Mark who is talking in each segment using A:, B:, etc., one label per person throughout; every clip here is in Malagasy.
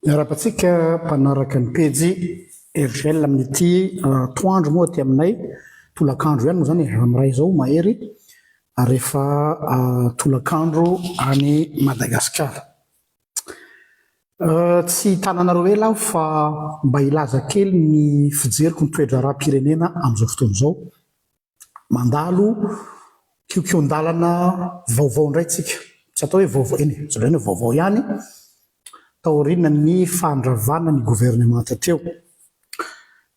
A: Miarapatsika mpanaraka ny pejy RGL amin'ity toandro moa aty aminay tolakandro ihany moa zany amin'ray zao mahery rehefa tolakandro any Madagasikara. Tsy tananareo ela aho fa mba ilaza kely ny fijeriko ny toetra ara-pirenena amin'izao fotoana izao. Mandalo kiokion-dalana vaovao indray tsika. Tsy atao hoe vaovao eny, tsy hoe vaovao ihany. Taoriana ny fandravana ny gouvernemanta teo.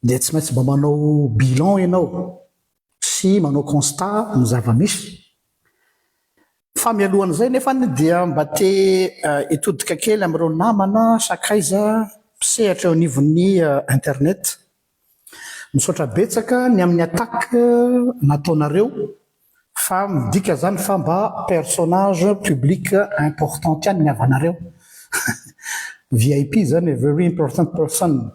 A: Dia tsy maintsy mba manao bilan ianao sy manao constat ny zava-misy. Fa mialohan'izay nefa dia mba te hitodika kely amin'ireo namana sakaiza mpisehatra eo anivon'ny internet. Misaotra betsaka ny amin'ny attaque nataonareo fa midika zany fa mba personnage public important ihany ny avanareo. VIP zany, very important person.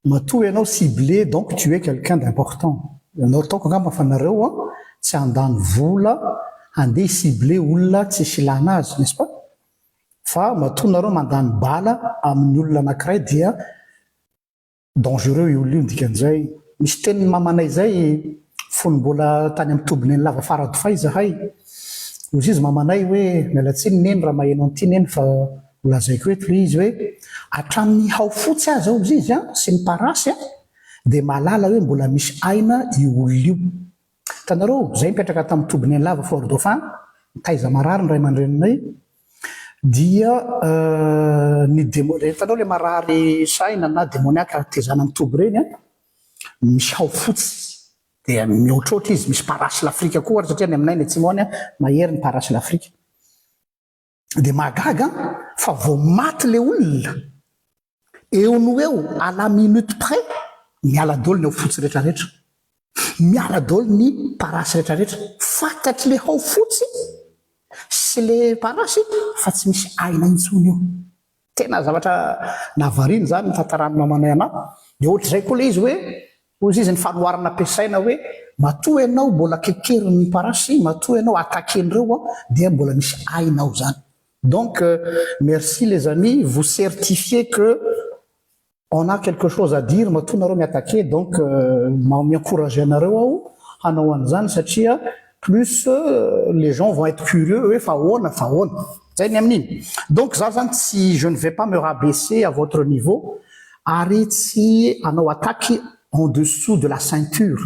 A: Matoa ianao ciblé, donc tu es quelqu'un d'important. Ianao taoko angamba fa nareo tsy handany vola handeha ciblé olona tsy silana azy, n'est-ce pas? Fa matoa nareo mandany bala amin'ny olona anankiray dia dangereux io olona io dikan'izay. Misy tenin'ny mamanay zay fony mbola tany amin'ny tobiny ny lava faradofay zahay. Ozy izy mamanay hoe mialatsiny neny raha maheno an'ity neny fa lazaiko eto le izy hoe hatramin'ny hao fotsy azy ao izy sy ny parasy dia malala hoe mbola misy aina io olona io. Hitanareo zay mipetraka tamin'ny tobiny ny lava Fort Dauphin, Taiza Marary ny ray aman-dreninay dia hitanao le marary saina na démoniaque tezana amin'ny toby reny misy hao fotsy dia mihoatroatra izy misy parasy l'Afrika koa satria ny aminay ny atsimoany mahery ny parasy l'Afrika. Dia magaga fa vao maty le olona eo no eo à la minute près miala daholo ny ao fotsy rehetrarehetra, miala daholo ny parasy rehetrarehetra, fantatry le hao fotsy sy le parasy fa tsy misy aina intsony io. Tena zavatra navariny zany ny tantarany mamanay anahy. Dia ohatr'izay koa le izy hoe ozy izy ny fanoharana ampiasaina hoe matoa ianao mbola kekeriny parasy, matoa ianao attaquen'ireo dia mbola misy aina ao zany. Donc, merci les amis, vous certifiez que on a quelque chose à dire, matoa nareo miattaquer, donc miencourager nareo aho hanao an'izany satria plus les gens vont être curieux, hoe fa ahoana. Zay ny amin'iny. Donc, za zany si je ne vais pas me rabaisser à votre niveau, ary tsy hanao attaque en dessous de la ceinture.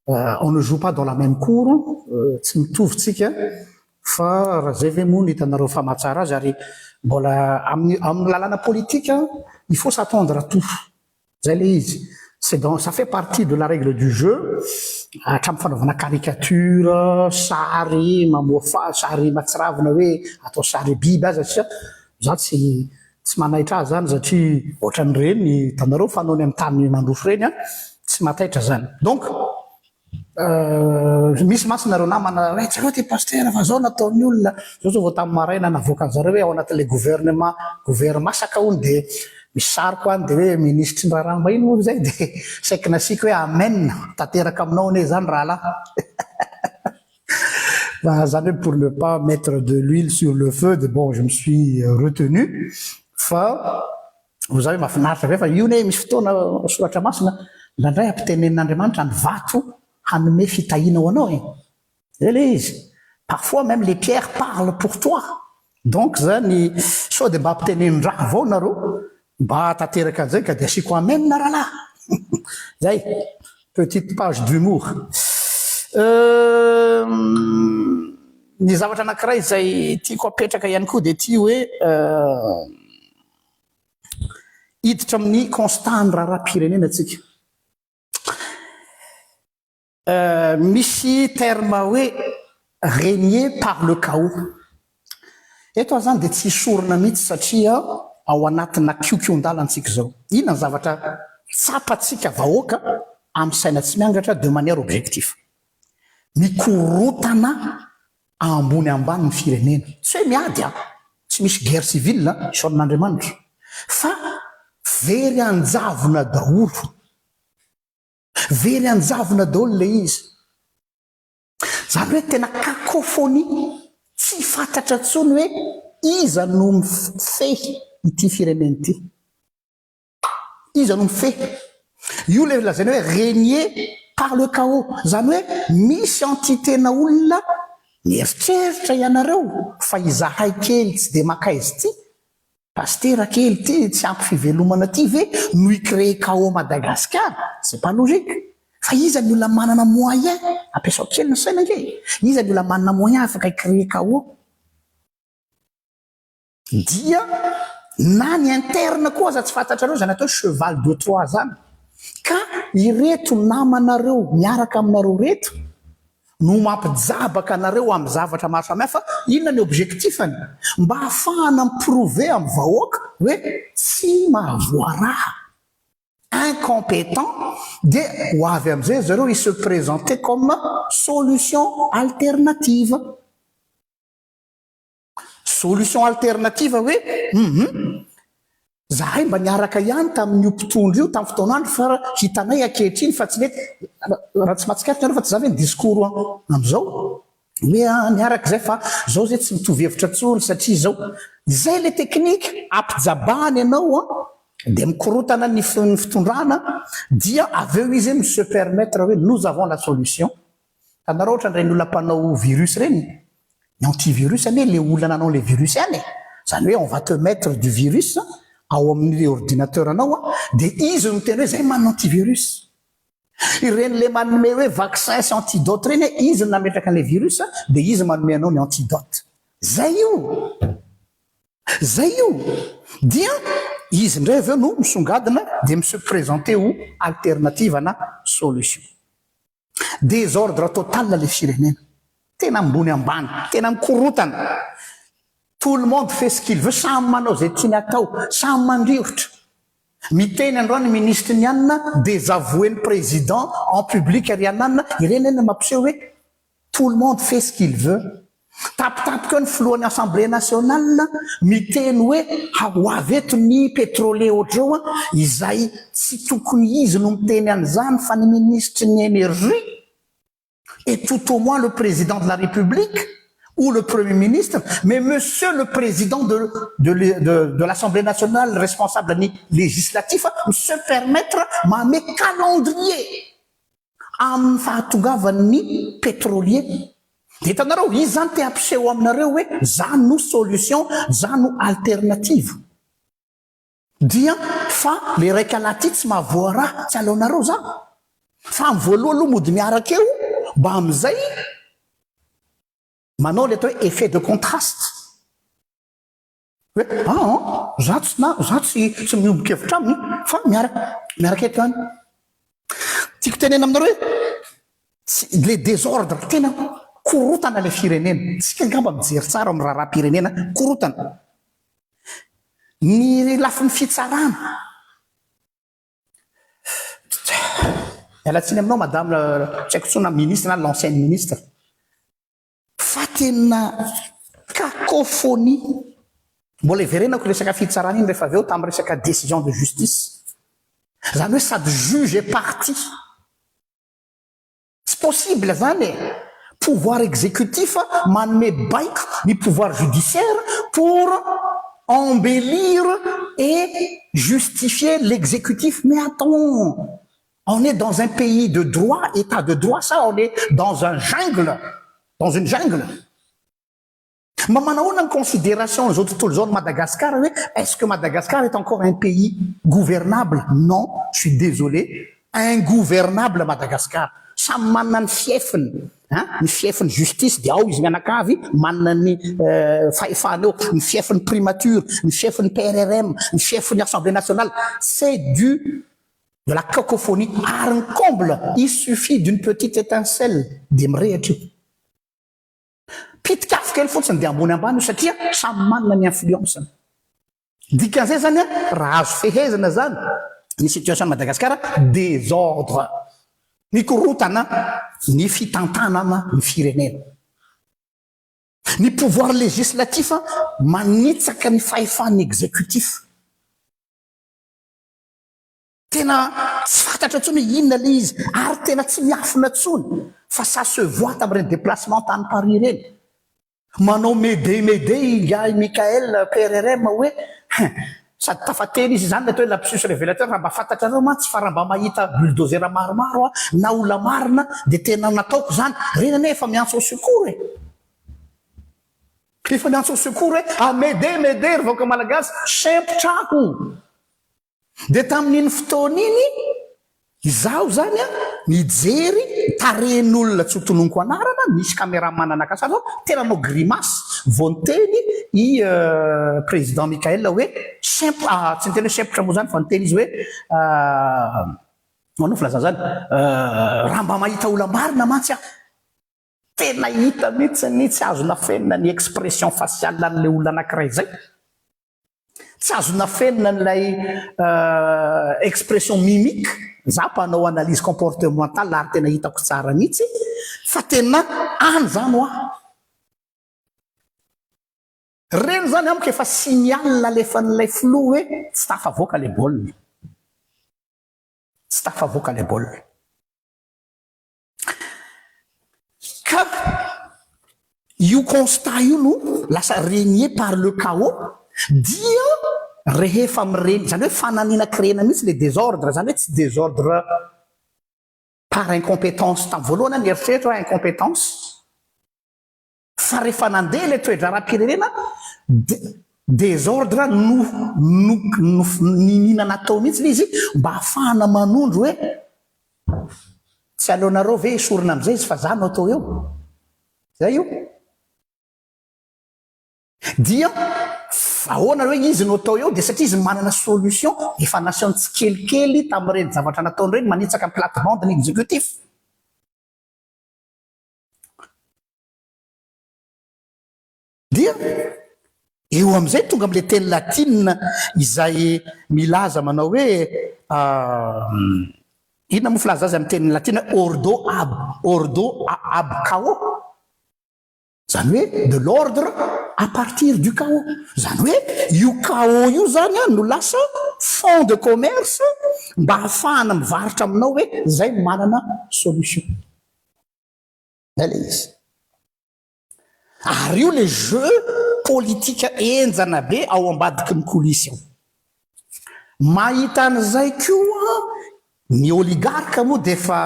A: On ne joue pas dans la même cour, tsy mitovy tsika. Fa raha zay ve moa ny hitanareo fa mahatsara azy ary mbola amin'ny lalàna politique il faut s'attendre à tout. Zay le izy. Ça fait partie de la règle du jeu. Hatramin'ny fanaovana caricature, sary mamoafa, sary matsiravina hoe atao sary biby azy satria za tsy manaitra azy zany satria ohatran'ireny hitanareo fanao ny amin'ny tany mandrofo reny tsy mataitra zany. Donc misy masina nareo namana hoe tsareo ty pasteur fa zao nataon'ny olona zao vao tamin'ny maraina navoaka an'zareo hoe ao anatin'le gouvernement saka hono dia misy sariko any dia hoe ministre ny raharaha mahino moa zay dia saika nasiaka hoe amen tanteraka aminao ane zany raha lahy. Zany hoe pour ne pas mettre de l'huile sur le feu, de bon je me suis retenu fa vous avez mahafinaritra ve fa io ne misy fotoana soratra masina ndraindray ampitenenin'Andriamanitra ny vato hanome fitahiana ho anao. Zay le izy. Parfois même les pierres parlent pour toi. Donc zany sao dia mba ampitenenin-draha avao nareo mba tanteraka an'izay ka dia asiako amen na rahalahy. Zay petite page d'humour. Ny zavatra anankiray izay tiako apetraka ihany koa dia ity hoe hiditra amin'ny constat ny raharaham-pirenena antsika. Misy terme hoe régner par le chaos. Eto zany dia tsy sorona mihitsy satria ao anatina kiokion-dalantsika zao. Inona ny zavatra tsapatsika vahoaka amin'ny saina tsy miangatra de manière objectif. Mikorotana ambony ambany ny firenena. Tsy hoe miady tsy misy guerre civile isaoran'Andriamanitra. Fa very anjavona daholo. Very anjavona daholo le izy. Zany hoe tena cacophonie. Tsy fantatra tsony hoe iza no mifehy ity firenena ity. izy no mifehy io le lazany hoe régner par le chaos zany hoe misy entité-na olona mieritreritra ianareo fa izahay kely tsy de maka izy ty pastera kely ty tsy ampy fivelomana ty ve no icréer chaos Madagascar c'est pas logique fa iza ny olona manana moyen ampiasao kely ny saina nge iza ny olona manana moyen afaka icréer chaos dia na ny interne koa za tsy fantatrareo zany atao cheval de Troie zany ka ireto namanareo miaraka aminareo reto no mampijabaka anareo amin'ny zavatra maro samihafa inona ny objectifany mba hahafahana miprouver amin'ny vahoaka hoe tsy mahavoaraha incompétent dia ho avy amin'izay zareo il se présenter comme solution alternative hoe zahay mba niaraka ihany tamin'io mpitondro io tamin'ny fotoanandro fa hitanay ankehitriny fa tsy mety raha tsy mahatsikaritra nareo fa tsy zavy ny discours am'izao hoe niaraka zay fa zao zay tsy mitovy hevitra tsony satria zao zay le teknika ampijabany ianao dia mikorotana ny fitondrana dia aveo izy mi se permettre hoe nous avons la solution tanareo ohatra nireny olona mpanao virus reny ny antivirus any le olona nanao le virus any zany hoe on va te mettre du virus ao amin'ny ordinateur anao dia izy no miteny hoe zay manana antivirus ireny le manome hoe vaccin sy antidote reny izy no nametraka an'le virus dia izy manome anao ny antidote zay io dia izy ndray aveo no misongadina dia mise présenter ho alternative na solution désordre total le firenena tena ambony ambany tena mikorotana tout le monde fait ce qu'il veut samy manao zay tiany atao samy mandrivotra miteny androany ministre nianina désavouer ny président en public ary ananina ireny eny mampiseho hoe tout le monde fait ce qu'il veut tapitapika ny filohan'ny assemblée nationale miteny hoe hoavy eto ny pétrolier ohatrao izay tsy tokony izy no miteny an'izany fa ny ministre ny énergie et tout au moins le président de la République ou le Premier ministre, mais monsieur le président de l'Assemblée nationale responsable législatif se permettre mamé calendrier amin'ny fahatongavan'ny pétrolier. Hitanareo izy zany te ampiseho aminareo hoe zany no solution, zany no alternative. Dia fa le raika laty tsy mahavoaraha tsy aleonareo zany. Fa amin'ny voalohany aloha mody miaraka eo mba amin'izay manao le atao hoe effet de contraste. Hoe za tsy miombokevitra aminy fa miaraka eto any. Tiako tenena aminareo hoe le désordre tena korotana le firenena. Tsika angamba mijery tsara amin'ny raharam-pirenena korotana. Ny lafin'ny fitsarana. Mialatsiny aminao madame tsy haiko tsona ministre na l'ancienne ministre. Fa tena cacophonie. Mbola everenako resaka fitsarana iny rehefa avy eo tamin'ny resaka décision de justice. Zany hoe sady juge et parti. C'est possible zany pouvoir exécutif manome baiko ny pouvoir judiciaire pour embellir et justifier l'exécutif. Mais attends, on est dans un pays de droit, état de droit, ça, on est dans un jungle, dans une jungle. Mais maintenant, on a en considération les autres zones de Madagascar. Est-ce que Madagascar est encore un pays gouvernable? Non, je suis désolé. Ingouvernable Madagascar. Ça m'a fiefn. Ny fiefn justice dia ao izy mianakavy manana ny fahefana eo ny fiefn primature ny fiefn PRRM ny fiefn Assemblée nationale. C'est de la cacophonie ary ny comble. Il suffit d'une petite étincelle de mirehatra io pitikafo kely fotsiny dia ambony ambany satria samy manana ny influence. Dikan'izay zany raha azo fehezana zany ny situation Madagascar désordre. Ny korotana ny fitantanana ny firenena. Ny pouvoir législatif manitsaka ny fahefan'ny exécutif. Tena tsy fantatra tsony inona le izy ary tena tsy miafina tsony fa ça se voit tamin'ireny déplacement tany Paris reny. Manao Médée Yay Michael PRRM hoe sady tafateny izy zany le atao hoe lapsus révélateur raha mba fantatrareo mantsy fa raha mba mahita bulldozer maromaro na olona marina dia tena nataoko zany rena ne efa miantso au secours efa miantso au secours mede revoka malagasy sempotrako dia tamin'iny fotoana iny izaho zany nijery taren'olona tsy hotononiko anarana misy caméraman anakasava tena nao grimace vonteny i président Michael hoe tsy niteny hoe sempotra moa zany fa niteny izy hoe manao filazana zany raha mba mahita olona marina mantsy tena hita mihitsy tsy azona fenina ny expression faciale an'le olona anankiray zay tsy azona fenina n'ilay expression mimique za mpanao analyse comportementale ary tena hitako tsara mihitsy fa tena any zany ho reny zany amiko efa signal alefan'ilay flou hoe tsy tafavoaka le baolina tsy tafavoaka le baolina ka io constat io no lasa régné par le chaos dia rehefa mireny zany hoe fananina créena mihitsy le désordre zany hoe tsy désordre par incompétence tamin'ny voalohany ny eritreretra hoe incompétence fa rehefa nandeha le toedra raha-pirenena désordre ninana atao mihitsy le izy mba hafahana manondro hoe tsy aleonareo ve esorina am'izay izy fa za no atao eo zay io dia ahoana hoe izy no atao eo dia satria izy manana solution efa nasiony tsy kelikely tamin'ireny zavatra nataony reny manitsaka amin'ny plate-bande ny exécutif dia eo amin'izay tonga amin'le teny latine izay milaza manao hoe inona moa filaza azy amin'ny teny latine ordo ab chaos zany hoe de l'ordre à partir du chaos zany hoe io chaos io zany no lasa fond de commerce mba hafahana mivarotra aminao hoe zay manana solution ele izy ary io le jeu politika enjana be ao ambadiky ny coulisse io mahita an'izay koa ny oligarque moa dia efa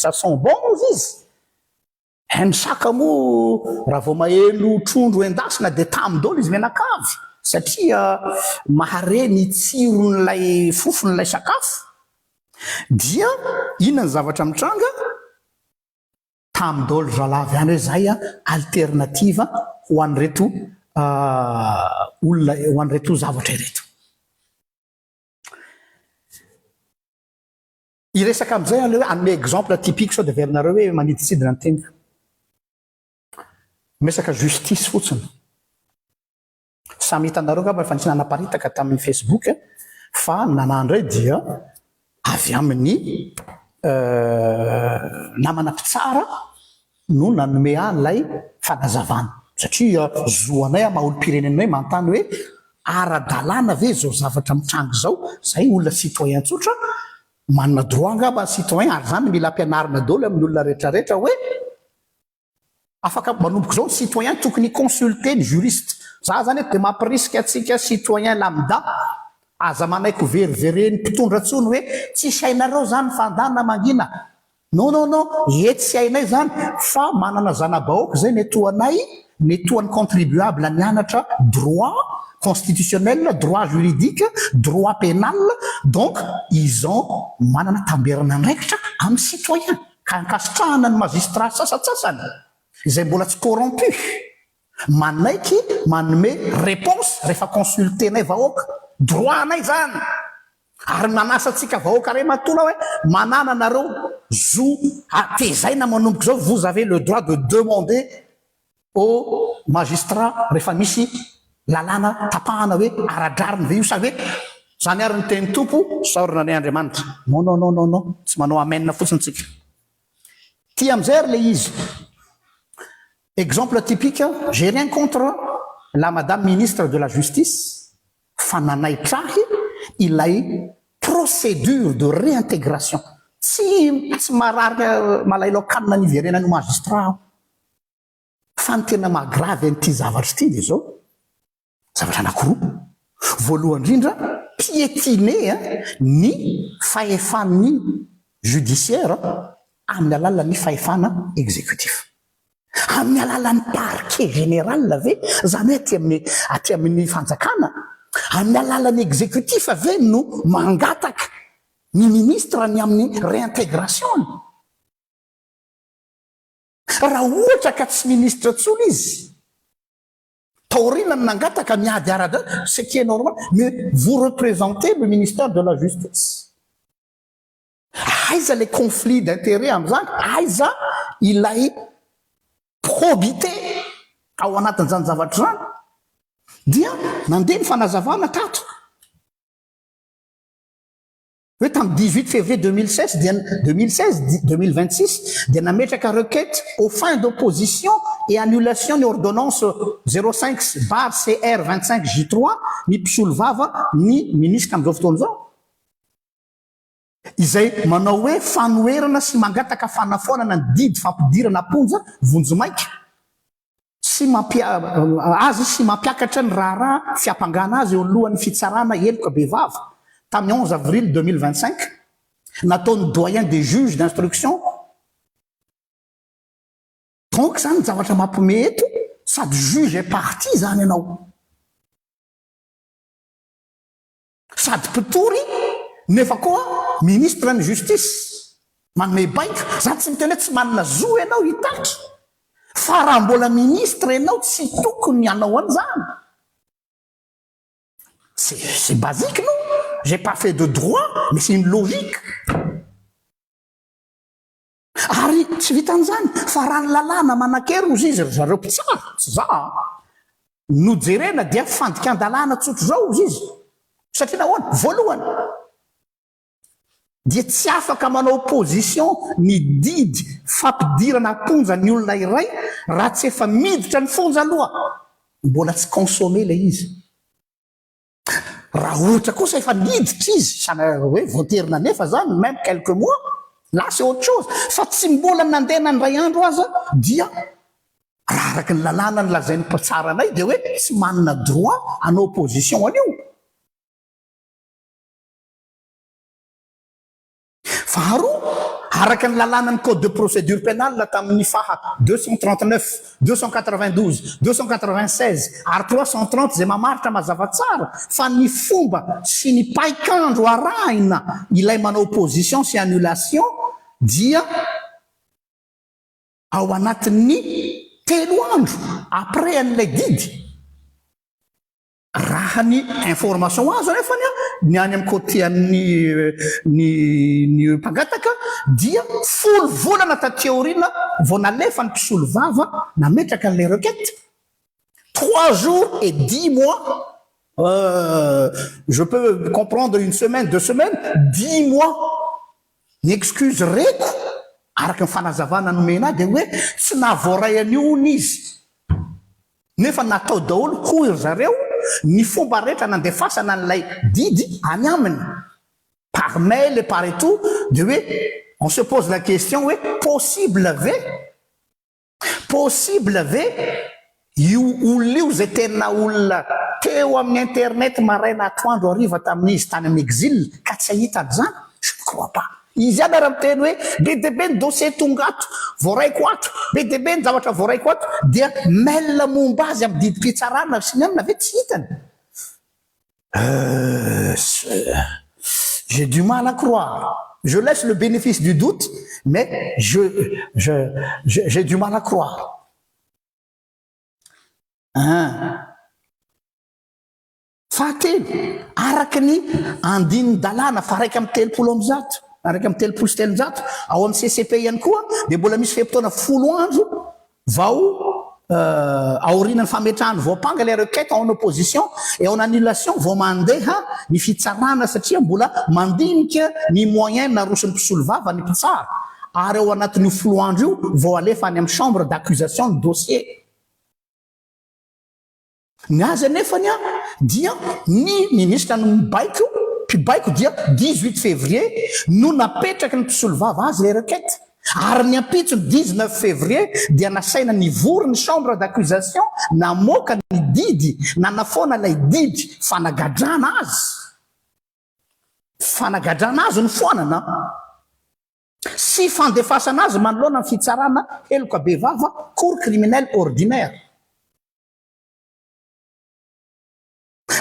A: ça sont bons izy ny saka moa raha vao mahelo trondro endasina dia tamidolo izy menakavy satria mahare ny tsiron'ilay fofon'ilay sakafo dia inona ny zavatra mitranga tamidolo ralavy any hoe zay alternativa ho an'reto olona ho an'reto zavatra ireto iresaka am'izay aloha hoe anome exemple typique sao dia verinareo hoe maniditsidina ny tena mesaka justice fotsiny samy hitanareo ngamba efa nisy nanaparitaka tamin'ny Facebook fa nanandray dia avy amin'ny namana mpitsara no nanome an'ilay fanazavana satria zoanay maolo-pirenenay mantany hoe ara-dalàna ve zao zavatra mitrango zao zay olona citoyen tsotra manana droit ngamba citoyen ary zany mila ampianarina daholo amin'ny olona rehetrarehetra hoe afaka manomboko zao ny citoyen tokony consulter ny juriste za zany dia mampirisika atsika citoyen lambda aza manaiko verivereny mpitondra tsony hoe tsisy hainareo zany fandana mangina non etsy hainay zany fa manana zana-bahoaka zay netoanay netoan'ny contribuable nianatra droit constitutionnel droit juridique droit pénal donc ils ont manana tamberana andraikitra amin'ny citoyen ka ankasitrahana ny magistrat sasatsasany izay mbola tsy corrompu manaiky manome réponse rehefa consultenay vahoaka droit anay zany ary manasatsika vahoaka ray matola hoe manana anareo zo tezaina manomboka zao vous avez le droit de demander au magistrat rehefa misy lalàna tapahana hoe aradrariny ve io sa hoe zany ary ny teny tompo saorina ny Andriamanitra non tsy manao amena fotsiny tsika ty am'izay ary le izy exemple typique j'ai rien contre la madame ministre de la justice fa nanaitrahy ilay procédure de réintégration tsy marary malailaokanina ny iverenany magistrat fa ny tena mahagrave an'ity zavatra ity dia zao zavatra anankiroa voalohany indrindra piétiner ny fahefan'ny judiciaire amin'ny alalan'ny fahefana exécutif amin'ny alalan'ny parquet général ve zany hoe aty amin'ny fanjakana amin'ny alalan'ny exécutif ve no mangataka ny ministre ny amin'ny réintégration raha ohatra ka tsy ministre tsony izy taorina ny nangataka miady arada ce qui est normal mais vous représentez le ministère de la justice aiza les conflits d'intérêt am'zany aiza ilay probité ao anatin'izany zavatra zany dia nandeha ny fanazavana tato hoe tamin'ny 18 février 2016 2026 dia nametraka requête aux fins d'opposition et annulation ny ordonnance 05/CR25J3 ny mpisolo vava ny ministre am'izao fotoana zao izay manao hoe fanoerana sy mangataka fanafonana ny didy fampidirana ponja vonjomaika sy azy sy mampiakatra ny raharaha fiampangana azy eo alohan'ny fitsarana eloka bevava tamin'ny 11 avril 2025 nataony doyen des juges d'instruction donc zany zavatra mampome eto sady juge et parti zany ianao sady mpitory nefa koa ministre ny justice manome baiko zany tsy miteny hoe tsy manana zo ianao hitaky fa raha mbola ministre ianao tsy tokony anao an'izany c'est basique non j'ai pas fait de droit mais c'est une logique ary tsy vitan'izany fa raha ny lalàna manan-kery ozy izy zareo mpitsara tsy za nojerena dia fandikan-dalàna tsotro zao ozy izy satria nahoana voalohany dia tsy afaka manao opposition ny didy fampidirana ponja ny olona iray raha tsy efa miditra ny fonja aloha mbola tsy consommer le izy raha ohatra kosa efa niditra izy sana hoe voaterina nefa zany même quelques mois là c'est autre chose fa tsy mbola nandeha nandray andro aza dia raha araky ny lalàna ny lazain'ny mpitsara anay dia hoe tsy manana droit anao opposition anio faharoa araky ny lalàna ny code de procédure pénale tamin'ny faha 239 292 296 ary 330 zay mamaritra mazava tsara fa ny fomba sy ny paikandro arahina ilay manao opposition sy annulation dia ao anatin'ny 3 andro après an'ilay didy raha ny information azo nefa ny any amin'ny côté ny mpangataka dia folo volana taty aorina vao nalefa ny mpisolo vava nametraka an'ilay requête 3 jours et 10 mois je peux comprendre une semaine 2 semaines 10 mois ny excuse reko araky ny fanazavana nomena dia hoe tsy nahavoaray an'io ny izy nefa natao daholo hoy zareo ny fomba rehetra nandefasana an'ilay didy any aminy par mail et par et tout de hoe on se pose la question hoe possible ve io olona io zay tena olona teo amin'ny internet maraina atoandro ariva tamin'izy tany amin'ny exil ka tsy ahita zany je ne crois pas izy any raha miteny hoe be debe ny dossier tongato voaraiko ato be debe ny zavatra voaraiko ato dia mail momba azy amin'ny didy mpitsarana sy ny amina ve tsy hitany j'ai du mal à croire je laisse le bénéfice du doute mais j'ai du mal à croire fahatelo araky ny andiny dalàna fa raiky amin'ny 30 am'zato araka amin'ny 3 ao amin'ny CCP ihany koa dia mbola misy fepotona 10 andro vao aorian'ny fametrahany vao panga les requêtes en opposition et en annulation vao mandeha ny fitsarana satria mbola mandinika ny moyen naroson'ny mpisolo vava ny mpitsara ary ao anatin'ny 10 andro io vao alefa any amin'ny chambre d'accusation ny dossier ny azy anefany dia ny ministre no mibaiko dia 18 février no napetraka ny mpisolo vava azy les requêtes Ary ny ampitso ny 19 février dia nasaina nivory ny chambre d'accusation namoaka ny didy nanafoana ilay didy fanagadrana azy ny foanana sy fandefasana azy manoloana ny fitsarana heloka bevava cour criminel ordinaire.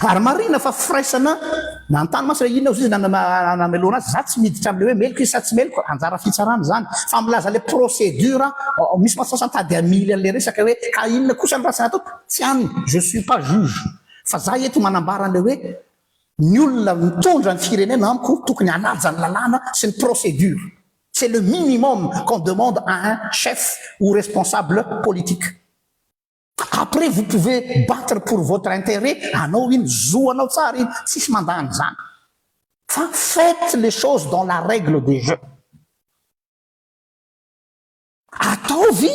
A: Ary marina fa firaisana nantany masina inona izy namelona azy za tsy miditra am'le hoe meloko izy sa tsy meloko anjara fitsarana zany fa milaza le procédure misy masasantady amily an'le resaka hoe ka inona kosa ny rasana atao tsy any je suis pas juge fa za eto manambara an'le hoe ny olona mitondra ny firenena amiko tokony anaja ny lalàna sy ny procédure. C'est le minimum qu'on demande à un chef ou responsable politique. Après, vous pouvez battre pour votre intérêt. Faites les choses dans la règle des jeux. Ataovy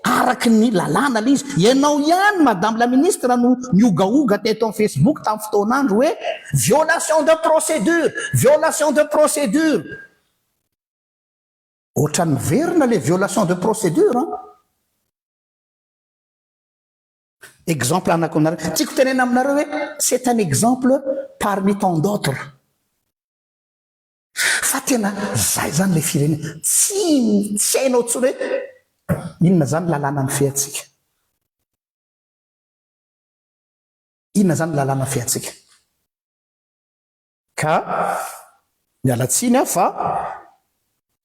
A: araky ny lalàna lay izy. Ianao ihany madame la ministre no miogaoga teto amin'ny Facebook tamin'ny fotoanandro hoe violation de procédure, violation de procédure. Otra miverina les violations de procédure. Exemple anakonareo. Tiako tenena aminareo hoe c'est un exemple parmi tant d'autres. Fa tena zay zany le firenena. Tsy hainao tsony hoe inona zany lalàna ny feantsika. Inona zany lalàna ny feantsika. Ka mialatsiny fa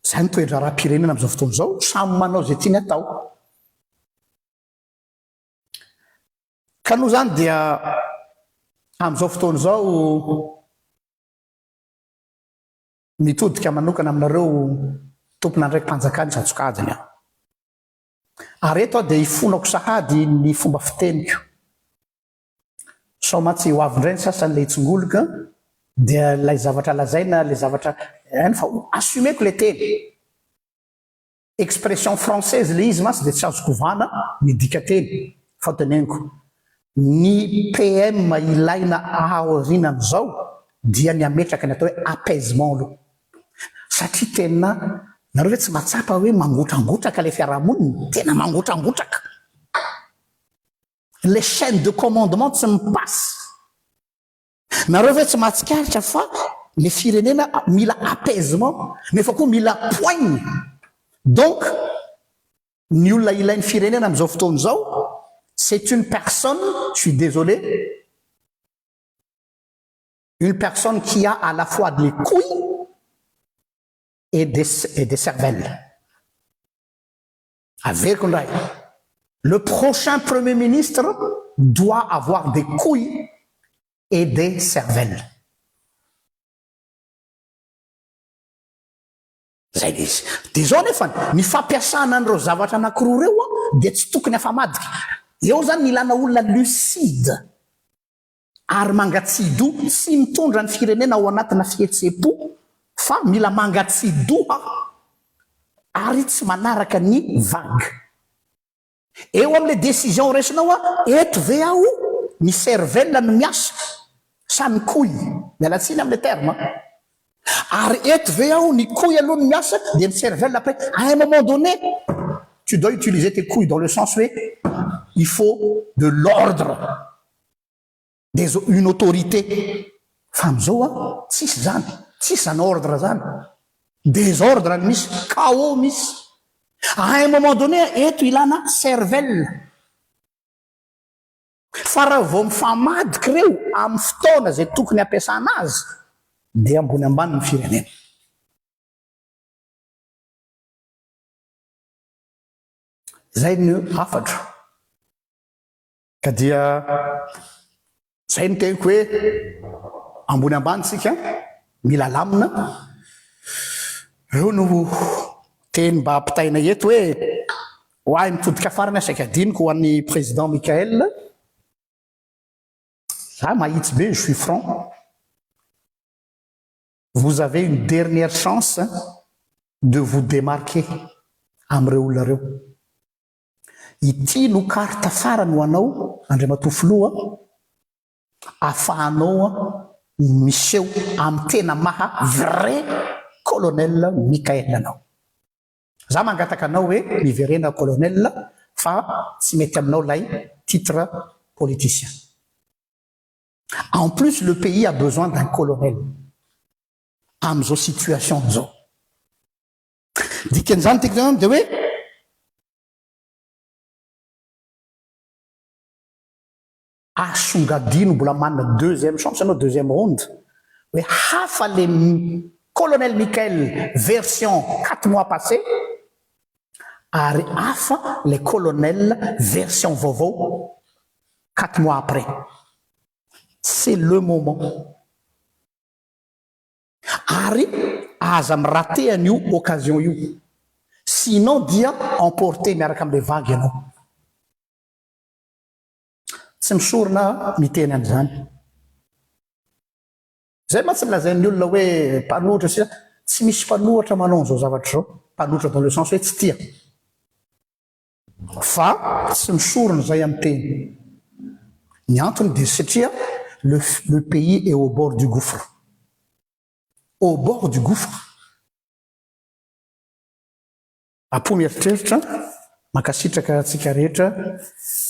A: zay ny toetra raha-pirenena amin'izao fotoana izao samy manao zay tiany atao. Ka noho zany dia amin'izao fotoana izao mitodika manokana aminareo tompona ndraiky mpanjakany satsokajiny aho. Ary eto dia hifonako sahady ny fomba fiteniko. Sao matsy ho avy indray ny sasany le hitsongoloka dia lay zavatra lazaina le zavatra fa assumeko le teny. Expression française le izy masy dia tsy azoko vana midika teny fa teneniko. Ny PM ilaina aoriana amin'izao dia ny ametraka ny atao hoe apaisement aloha. Satria tena nareo hoe tsy matsapa hoe mangotragotraka le fiarahamonina, tena mangotragotraka. Les chaînes de commandement tsy mipasse. Nareo hoe tsy mahatsikaritra fa le firenena mila apaisement nefa koa mila poigne. Donc ny olona ilain'ny firenena amin'izao fotoana izao c'est une personne, je suis désolé, une personne qui a à la fois des couilles et des cervelles. Le prochain Premier ministre doit avoir des couilles et des cervelles. Zay le izy. Dia zao nefa ny fampiasana an'ireo zavatra anankiroa reo dia tsy tokony afa-madika. Eo zany milana olona lucide ary mangatsido tsy mitondra ny firenena ao anatina fihetsepo fa mila mangatsidoha ary tsy manaraka ny vague. Eo amin'le décision raisinao eto ve aho ny cervelle no miasa sa ny couille, mialatsiny amin'le terme. Ary eto ve aho ny couille aloha no miasa dia ny cervelle après. À un moment donné, tu dois utiliser tes couilles dans le sens où il faut de l'ordre, une autorité. Femme zoa, tsisy zany, tsisy zany ordre zany. Désordre misy, chaos misy. À un moment donné, eto ilana cervelle. Fa raha vao mifamadiky reo amin'ny fotoana zay tokony ampiasana azy dia ambony ambany ny firenena. Zay ny hafatra. Ka dia zay ny teniko hoe ambony ambany tsika mila lamina. Eo no teny mba ampitaina eto hoe hoahy mitodika farany asaika adiniko ho an'ny président Michael. Za mahitsy be, je suis franc. Vous avez une dernière chance de vous démarquer am'ireo olona reo. Ity no karta farany ho anao Andriamatoa Filoha ahafahanao miseho amin'ny tena maha vrai colonel Michael anao. za mangataka anao hoe miverena colonel fa tsy mety aminao lay titre politicien. En plus, le pays a besoin d'un colonel am'izao situation zao. Dikan'izany tiako de hoe asongadino mbola manana deuxième chance anao deuxième ronde hoe hafa le colonel Michael version 4 mois passé ary hafa le colonel version vaovao 4 mois après. C'est le moment. Ary aza miraté an'io occasion io. Sinon dia emporté miaraka am'le vague ianao. Tsy misorona miteny an'izany. Zay ma tsy milazain'ny olona hoe mpanohitra sia tsy misy mpanohitra manao an'izao zavatra zao. Mpanohitra dans le sens hoe tsy tia. Fa tsy misorona zay amin'ny teny. Ny antony dia satria le pays est au bord du gouffre. Au bord du gouffre. Apo mieritreritra makasitraka antsika rehetra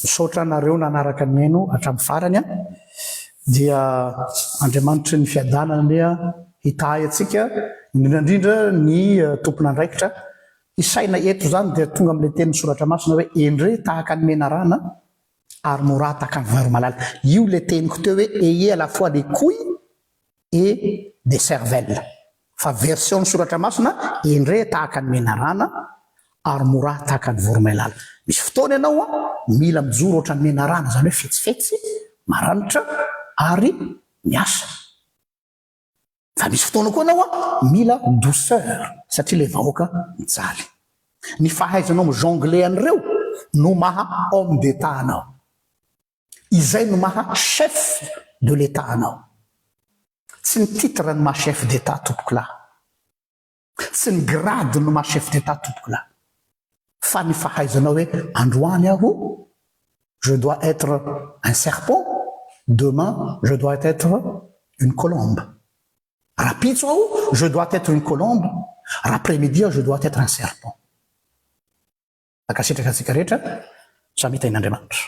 A: misaotra anareo nanaraka ny meno hatramin'ny farany dia Andriamanitra ny fiadanana le hitahy atsika indrindra ny tompon'andraikitra isaina eto zany dia tonga amin'ilay teny soratra masina hoe endre tahaka ny menarana ary mora tahaka ny vary malala. Io le teniko teo hoe ayez à la fois des couilles et des cervelles. Fa version soratra masina endre tahaka ny menarana ary mora tahaka ny voromailala. Misy fotoana ianao mila mijoro ohatry ny menarana zany hoe fetsifetsy maranitra ary miasa. Fa misy fotoana koa ianao mila douceur satria le vahoaka mijaly. Ny fahaizanao mijongler an'ireo no maha homme d'état anao. Izay no maha chef de l'état anao. Tsy ny titre no maha chef d'état tompoko lahy. Tsy ny grade no maha chef d'état tompoko lahy. Fa ny fahaizanao hoe androany aho je dois être un serpent, demain je dois être une colombe. Rapitso aho je dois être une colombe, après-midi je dois être un serpent. Akasitraka antsika rehetra, samy hitain'Andriamanitra.